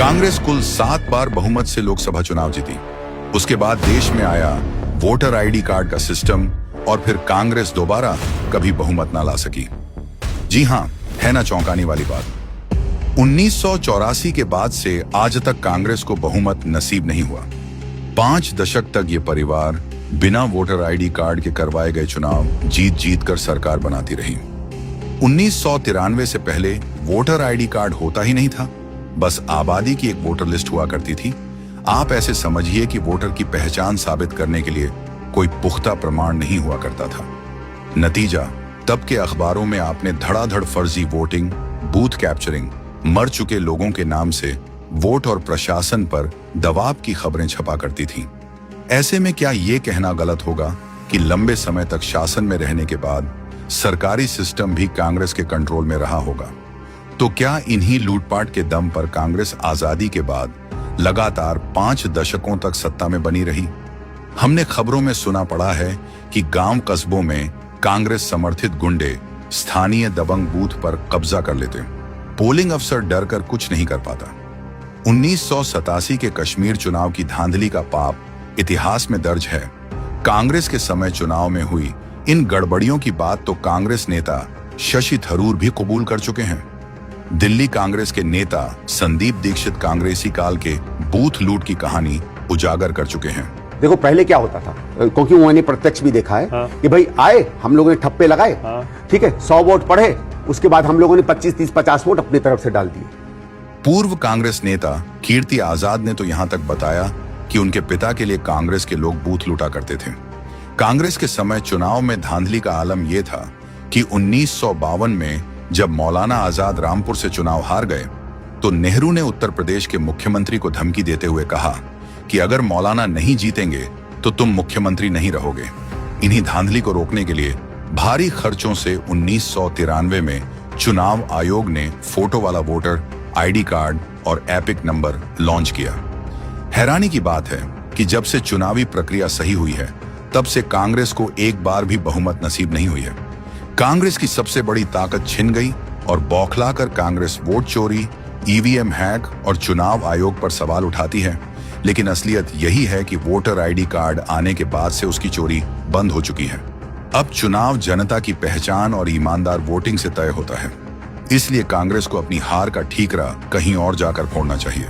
कांग्रेस कुल 7 बार बहुमत से लोकसभा चुनाव जीती। उसके बाद देश में आया वोटर आईडी कार्ड का सिस्टम और फिर कांग्रेस दोबारा कभी बहुमत ना ला सकी। जी हां, है ना चौंकाने वाली बात। 1984 के बाद से आज तक कांग्रेस को बहुमत नसीब नहीं हुआ। 5 दशक तक ये परिवार बिना वोटर आईडी कार्ड के करवाए गए चुनाव जीत जीत कर सरकार बनाती रही। 1993 से पहले वोटर आईडी कार्ड होता ही नहीं था, बस आबादी की एक वोटर लिस्ट हुआ करती थी। आप ऐसे समझिए कि वोटर की पहचान साबित करने के लिए कोई पुख्ता प्रमाण नहीं हुआ करता था। नतीजा, तब के अखबारों में आपने धड़ाधड़ फर्जी वोटिंग, बूथ कैप्चरिंग, मर चुके लोगों के नाम से वोट और प्रशासन पर दबाव की खबरें छपा करती थीं। ऐसे में क्या ये कहना गलत होगा कि लंबे समय तक शासन में रहने के बाद सरकारी सिस्टम भी कांग्रेस के कंट्रोल में रहा होगा? तो क्या इन्हीं लूटपाट के दम पर कांग्रेस आजादी के बाद लगातार 5 दशकों तक सत्ता में बनी रही? हमने खबरों में सुना पड़ा है कि गांव कस्बों में कांग्रेस समर्थित गुंडे स्थानीय दबंग बूथ पर कब्जा कर लेते। पोलिंग अफसर डर कर कुछ नहीं कर पाता। 1987 के कश्मीर चुनाव की धांधली का पाप इतिहास में दर्ज है। कांग्रेस के समय चुनाव में हुई इन गड़बड़ियों की बात तो कांग्रेस नेता शशि थरूर भी कबूल कर चुके हैं। दिल्ली कांग्रेस के नेता संदीप दीक्षित कांग्रेसी काल के बूथ लूट की कहानी उजागर कर चुके हैं। देखो पहले क्या होता था, क्योंकि मैंने प्रत्यक्ष भी देखा है कि भाई आए, हम लोगों ने ठप्पे लगाए, ठीक है, 100 वोट पढ़े, उसके बाद हम लोगों ने 25, 30, 50 वोट अपनी तरफ से डाल दिए। पूर्व कांग्रेस नेता कीर्ति आजाद ने तो यहां तक बताया कि उनके पिता के लिए कांग्रेस के लोग बूथ लूटा करते थे। कांग्रेस के समय चुनाव में धांधली का आलम यह था कि 1952 में जब मौलाना आजाद रामपुर से चुनाव हार गए तो नेहरू ने उत्तर प्रदेश के मुख्यमंत्री को धमकी देते हुए कहा कि अगर मौलाना नहीं जीतेंगे तो तुम मुख्यमंत्री नहीं रहोगे। इन्हीं धांधली को रोकने के लिए भारी खर्चों से 1993 में चुनाव आयोग ने फोटो वाला वोटर आईडी कार्ड और एपिक नंबर लॉन्च किया। हैरानी की बात है कि जब से चुनावी प्रक्रिया सही हुई है तब से कांग्रेस को एक बार भी बहुमत नसीब नहीं हुई है। कांग्रेस की सबसे बड़ी ताकत छिन गई और बौखलाकर कांग्रेस वोट चोरी, ईवीएम हैक और चुनाव आयोग पर सवाल उठाती है, लेकिन असलियत यही है कि वोटर आईडी कार्ड आने के बाद से उसकी चोरी बंद हो चुकी है। अब चुनाव जनता की पहचान और ईमानदार वोटिंग से तय होता है, इसलिए कांग्रेस को अपनी हार का ठीकरा कहीं और जाकर फोड़ना चाहिए।